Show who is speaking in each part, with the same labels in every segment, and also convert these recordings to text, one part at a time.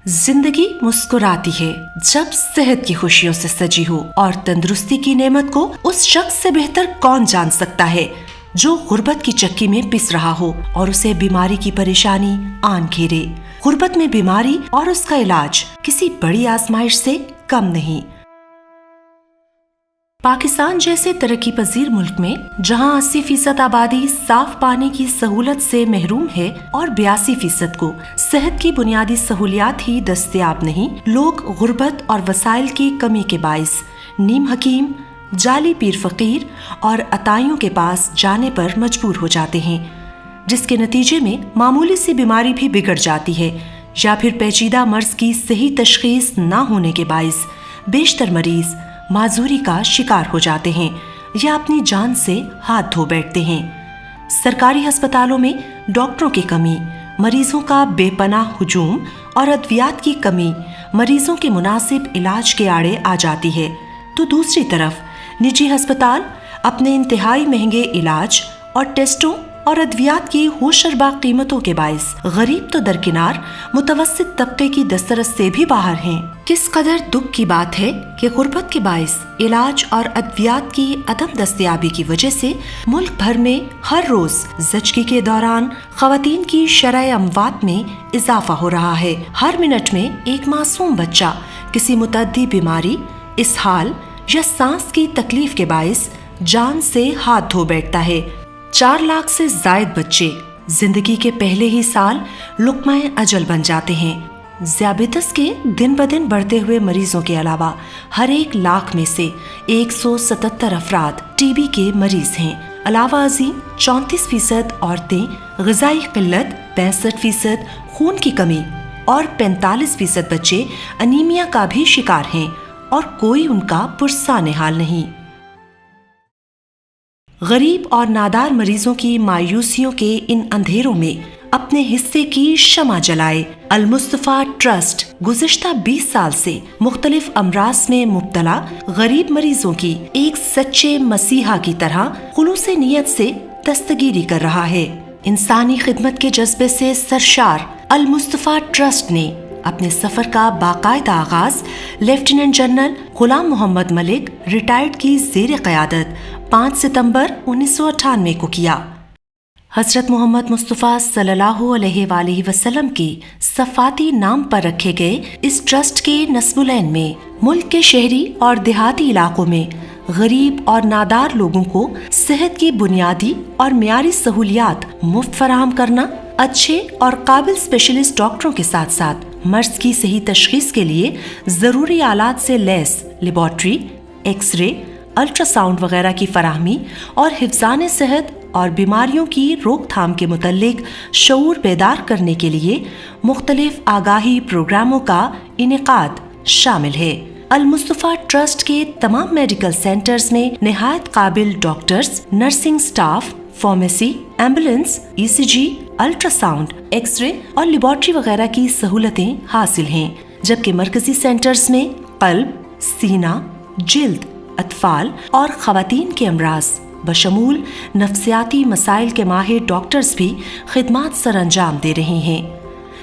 Speaker 1: जिंदगी मुस्कुराती है जब सेहत की खुशियों से सजी हो, और तंदुरुस्ती की नेमत को उस शख्स से बेहतर कौन जान सकता है जो गुर्बत की चक्की में पिस रहा हो और उसे बीमारी की परेशानी आन घेरे। गुर्बत में बीमारी और उसका इलाज किसी बड़ी आजमाइश से कम नहीं। पाकिस्तान जैसे तरक्की पजीर मुल्क में जहां 80% आबादी साफ पानी की सहूलत से महरूम है और 82% को सेहत की बुनियादी सहूलियात ही दस्तयाब नहीं, लोग गुर्बत और वसाइल की कमी के बाइस नीम हकीम, जाली पीर फकीर और अताइयों के पास जाने पर मजबूर हो जाते हैं, जिसके नतीजे में मामूली सी बीमारी भी बिगड़ जाती है या फिर पेचीदा मर्ज की सही तशखीस न होने के बाइस बेशतर मरीज माजूरी का शिकार हो जाते हैं या अपनी जान से हाथ धो बैठते हैं। सरकारी अस्पतालों में डॉक्टरों की कमी, मरीजों का बेपनाह हुजूम और अद्वियात की कमी मरीजों के मुनासिब इलाज के आड़े आ जाती है, तो दूसरी तरफ निजी अस्पताल अपने इंतहाई महंगे इलाज और टेस्टों और अद्वियात की होशरबा कीमतों के बाइस गरीब तो दरकिनार मुतवस्सित तबके की दस्तरस से भी बाहर हैं। किस कदर दुख की बात है कि गुर्बत के बाइस इलाज और अद्वियात की अदम दस्तयाबी की वजह से मुल्क भर में हर रोज ज़चगी के दौरान खवातीन की शरह अमवात में इजाफा हो रहा है। हर मिनट में एक मासूम बच्चा किसी मुतअद्दी बीमारी, इसहाल या सांस की तकलीफ के बाइस जान से हाथ धो बैठता है। 4 लाख से जायद बच्चे जिंदगी के पहले ही साल लुक़्मा-ए अजल बन जाते हैं। ज़ियाबितस के दिन ब दिन बढ़ते हुए मरीजों के अलावा हर 1 लाख में से 177 अफराद टीबी के मरीज हैं। अलावा अजीम 34% औरतें ग़िज़ाई क़िल्लत, 65% खून की कमी और 45% बच्चे अनीमिया का भी शिकार हैं और कोई उनका पुरसाने हाल नहीं। गरीब और नादार मरीजों की मायूसियों के इन अंधेरों में अपने हिस्से की शमा जलाए अल मुस्तफा ट्रस्ट गुज़िश्ता 20 साल से मुख्तलिफ अमराज में मुब्तला गरीब मरीजों की एक सच्चे मसीहा की तरह खुलूसे नियत से दस्तगीरी कर रहा है। इंसानी खिदमत के जज्बे से सरशार अल मुस्तफा ट्रस्ट ने अपने सफर का बाकायदा आगाज लेफ्टिनेंट जनरल गुलाम मोहम्मद मलिक रिटायर्ड की ज़ेर क़यादत 5 सितंबर 1998 को किया। हज़रत मोहम्मद मुस्तफ़ा सल्लल्लाहु अलैहि वसल्लम के सफ़ाती नाम पर रखे गए इस ट्रस्ट के नस्बुलैन में मुल्क के शहरी और देहाती इलाकों में गरीब और नादार लोगों को सेहत की बुनियादी और मियारी सहूलियात मुफ्त फराहम करना, अच्छे और काबिल स्पेशलिस्ट डॉक्टरों के साथ साथ मर्ज की सही तशखीस के लिए ज़रूरी आलात से लैस लेबॉर्ट्री, एक्सरे, अल्ट्रासाउंड वगैरह की फराहमी और हिफ्ज़ान सेहत और बीमारियों की रोकथाम के मुतल्लिक शऊर बेदार करने के लिए मुख्तलिफ आगाही प्रोग्रामों का इनेकाद शामिल है। अल मुस्तफा ट्रस्ट के तमाम मेडिकल सेंटर्स में निहायत काबिल doctors, nursing staff, pharmacy, ambulance, ECG, ultrasound, x-ray और लेबॉर्ट्री वगैरह की सहूलतें हासिल हैं, जबकि मरकजी सेंटर्स में कल्ब, सीना, जिल्द, अतफाल और खवातीन के अमराज बशमूल नफ्सियाती मसाइल के माहिर डॉक्टर्स भी खिदमात सर अंजाम दे रहे हैं।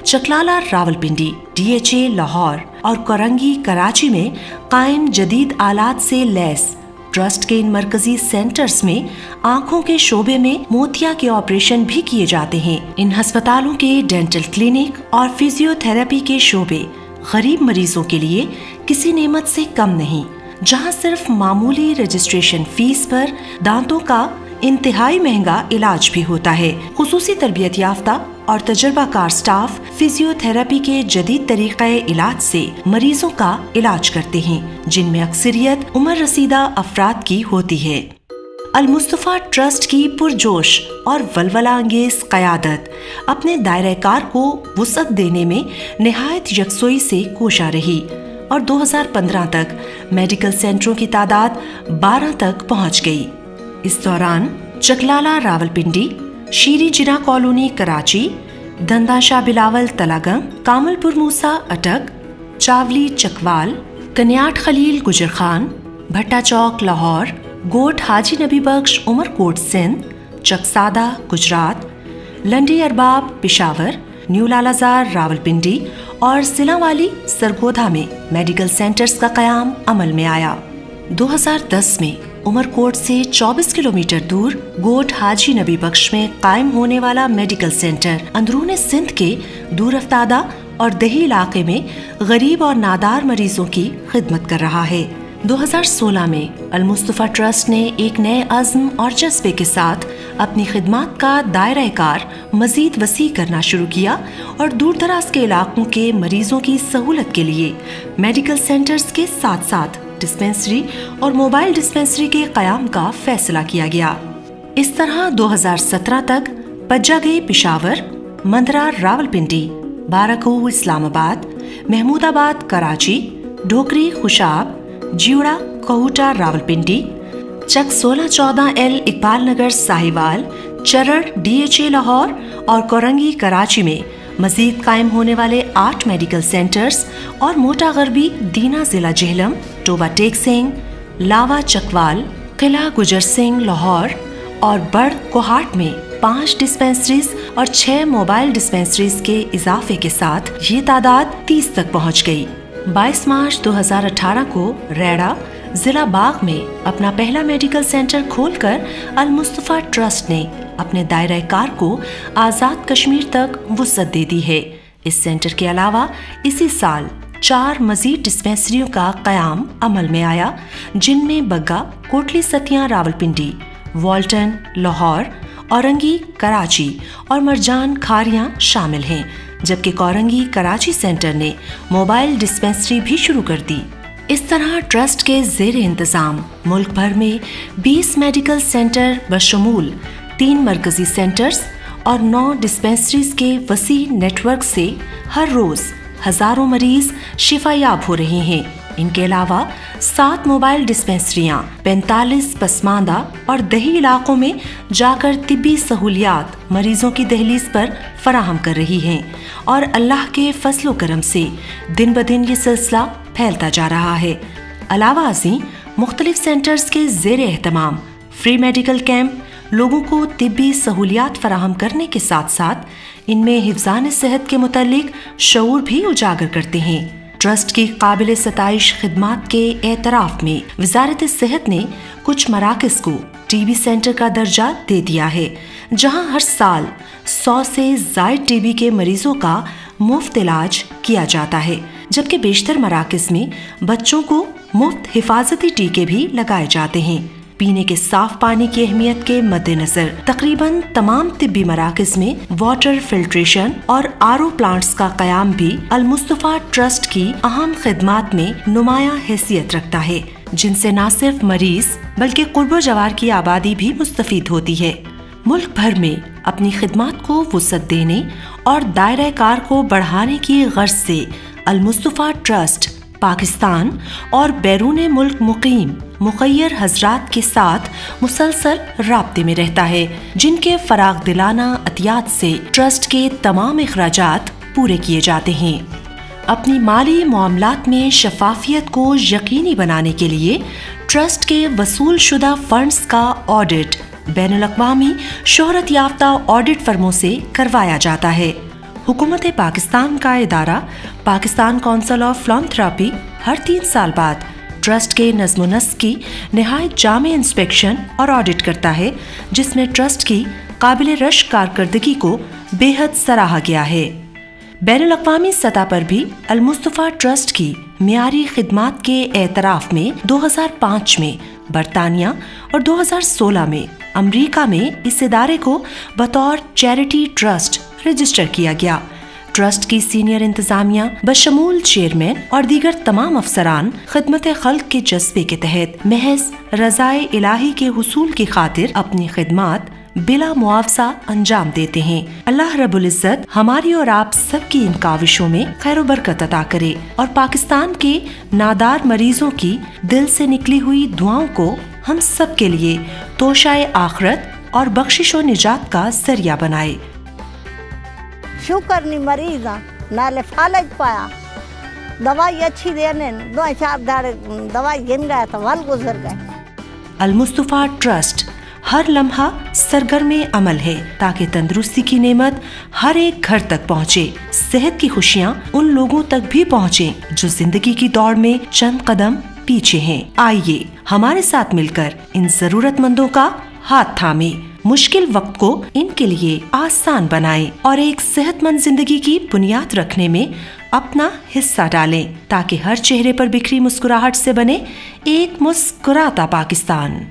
Speaker 1: चकलाला रावलपिंडी, DHA लाहौर और कोरंगी कराची में कायम जदीद आलात से लैस ट्रस्ट के इन मरकजी सेंटर्स में आँखों के शोबे में मोतिया के ऑपरेशन भी किए जाते हैं। इन अस्पतालों के डेंटल क्लिनिक और फिजियोथेरेपी के शोबे गरीब मरीजों के लिए किसी नेमत से कम नहीं, जहां सिर्फ मामूली रजिस्ट्रेशन फीस पर दांतों का इंतहाई महंगा इलाज भी होता है। खुसूसी तरबियत याफ्ता और तजर्बाकार स्टाफ फिजियोथेरेपी के जदीद तरीक़े इलाज से मरीजों का इलाज करते हैं, जिनमें अक्सरियत उम्र रसीदा अफराद की होती है। अल मुस्तफा ट्रस्ट की पुरजोश और वलवला अंगेज क़यादत अपने दायरे कार को वुसअत देने में निहायत यकसोई से कोशा रही और 2015 तक मेडिकल सेंटरों की तादाद 12 तक पहुंच गई। इस दौरान चकलाला रावलपिंडी, शीरी जिना कॉलोनी कराची, दंदाशाह बिलावल तलागम, कामलपुर मूसा अटक, चावली चकवाल, कन्याट खलील गुजर खान, भट्टा चौक लाहौर, गोट हाजी नबी बख्श उमरकोट सिंध, चकसादा गुजरात, लंडी अरबाब पिशावर, न्यू लालाजार रावलपिंडी और जिलावाली सरगोधा में मेडिकल सेंटर्स का कयाम अमल में आया। 2010 में उमरकोट से 24 किलोमीटर दूर गोट हाजी नबी बख्श में कायम होने वाला मेडिकल सेंटर अंदरूनी सिंध के दूर अफ्तादा और दही इलाके में गरीब और नादार मरीजों की खिदमत कर रहा है। 2016 में अल-मुस्तफा ट्रस्ट ने एक नए अज़्म और जज्बे के साथ अपनी खिदमत का दायरा कार मजीद वसी करना शुरू किया और दूर दराज के इलाकों के मरीजों की सहूलत के लिए मेडिकल सेंटर्स के साथ साथ डिस्पेंसरी और मोबाइल डिस्पेंसरी के क़याम का फैसला किया गया। इस तरह 2017 तक पज्जागई पिशावर, मंदरा रावलपिंडी, बाराको इस्लामाबाद, महमूदाबाद कराची, ढोकरी खुशाब, जियोड़ा कोहुटा रावलपिंडी, चक 1614L इकबाल नगर साहिवाल, चरड़ DHA लाहौर और कोरंगी कराची में मजीद कायम होने वाले 8 मेडिकल सेंटर्स और मोटा गरबी दीना जिला जेहलम, टोबा टेक सिंह, लावा चकवाल, किला गुजर सिंह लाहौर और बड़ कोहाट में 5 डिस्पेंसरीज और 6 मोबाइल डिस्पेंसरीज के इजाफे के साथ ये तादाद 30 तक पहुंच गई। 22 मार्च 2018 को रेड़ा जिला बाग में अपना पहला मेडिकल सेंटर खोलकर अल-मुस्तफा ट्रस्ट ने अपने दायरा कार को आज़ाद कश्मीर तक वुसअत दे दी है। इस सेंटर के अलावा इसी साल 4 मजीद डिस्पेंसरियों का कयाम अमल में आया, जिनमें बग्गा, कोटली सतियां रावलपिंडी, वॉल्टन लाहौर, औरंगी कराची और मरजान खारियां शामिल हैं, जबकि कोरंगी कराची सेंटर ने मोबाइल डिस्पेंसरी भी शुरू कर दी। इस तरह ट्रस्ट के ज़ेर इंतज़ाम मुल्क भर में 20 मेडिकल सेंटर बशमूल 3 मरकजी सेंटर्स और 9 डिस्पेंसरीज के वसी नेटवर्क से हर रोज़ हज़ारों मरीज शिफायाब हो रहे हैं। इनके अलावा 7 मोबाइल डिस्पेंसरियाँ 45 पसमानदा और दही इलाकों में जाकर तिब्बी सहूलियात मरीजों की दहलीज पर फराहम कर रही हैं और अल्लाह के फजलो करम से दिन ब दिन ये सिलसिला फैलता जा रहा है। अलावा अज़ीं मुख्तलिफ सेंटर्स के ज़ेर एहतमाम फ्री मेडिकल कैंप लोगों को तिब्बी सहूलियात फराहम करने के साथ साथ इनमें हिफ्ज़ान सेहत के मुतालिक शऊर भी उजागर करते हैं। ट्रस्ट की काबिल सताइश खिदमात के एतराफ़ में वज़ारत सेहत ने कुछ मराकज़ को टीबी सेंटर का दर्जा दे दिया है, जहां हर साल 100 से ज़ायद टीबी के मरीजों का मुफ्त इलाज किया जाता है, जबकि बेशतर मराकज़ में बच्चों को मुफ्त हिफाजती टीके भी लगाए जाते हैं। पीने के साफ पानी की अहमियत के मद्देनजर तकरीबन तमाम तिब्बी मराकज़ में वाटर फिल्ट्रेशन और आरओ प्लांट्स का कयाम भी अल-मुस्तफा ट्रस्ट की अहम खिदमात में नुमाया हैसियत रखता है, जिनसे न सिर्फ मरीज बल्कि कुर्बो जवार की आबादी भी मुस्तफीद होती है। मुल्क भर में अपनी खिदमात को वुसअत देने और दायरा कार को बढ़ाने की गर्ज से अल-मुस्तफा ट्रस्ट पाकिस्तान और बैरून मुल्क मुकीम मुखय्यर हजरात के साथ मुसलसल राब्ते में रहता है, जिनके फराग दिलाना अतियात से ट्रस्ट के तमाम इखराजात पूरे किए जाते हैं। अपनी माली मामलात में शफाफियत को यकीनी बनाने के लिए ट्रस्ट के वसूल शुदा फंड्स का ऑडिट बैनुल-अक़वामी शोहरत याफ्ता ऑडिट फर्मों से करवाया जाता है। हुकूमत पाकिस्तान का इदारा पाकिस्तान काउंसिल ऑफ फिलैंथ्रोपी हर 3 साल बाद ट्रस्ट के नज़्म-ओ-नस्क की निहायत जामे इंस्पेक्शन और ऑडिट करता है, जिसमें ट्रस्ट की काबिल रश कारकर्दगी को बेहद सराहा गया है। बैनुल-अक़वामी सतह पर भी अल-मुस्तफा ट्रस्ट की मियारी खिदमात के एतराफ़ में 2005 में बरतानिया और 2016 में अमरीका में इस इदारे को बतौर चैरिटी ट्रस्ट रजिस्टर किया गया। ट्रस्ट की सीनियर इंतजामिया बशमूल चेयरमैन और दीगर तमाम अफसरान खिदमत खल्क के जज्बे के तहत महज रज़ाए इलाही के हुसूल की खातिर अपनी खिदमात बिला मुआवजा अंजाम देते हैं। अल्लाह रब्बुल इज़्ज़त हमारी और आप सबकी इन काविशों में खैर व बरकत अता करे और पाकिस्तान के नादार मरीजों की दिल से निकली हुई दुआओं को हम सब के लिए तोशाए आखिरत और बख्शिश व निजात का जरिया बनाए।
Speaker 2: शुक्र नहीं मरीज नाले फालज पाया, दवाई अच्छी देने 2-4 दाड़े दवाई गिन गया तो वल गुजर गए।
Speaker 1: अल-मुस्तफा ट्रस्ट हर लम्हा सरगर्म अमल है ताकि तंदुरुस्ती की नेमत हर एक घर तक पहुँचे, सेहत की खुशियाँ उन लोगों तक भी पहुँचे जो जिंदगी की दौड़ में चंद कदम पीछे हैं। आइए हमारे साथ मिलकर इन जरूरतमंदों का हाथ थामे, मुश्किल वक्त को इनके लिए आसान बनाएं और एक सेहतमंद जिंदगी की बुनियाद रखने में अपना हिस्सा डालें ताकि हर चेहरे पर बिखरी मुस्कुराहट से बने एक मुस्कुराता पाकिस्तान।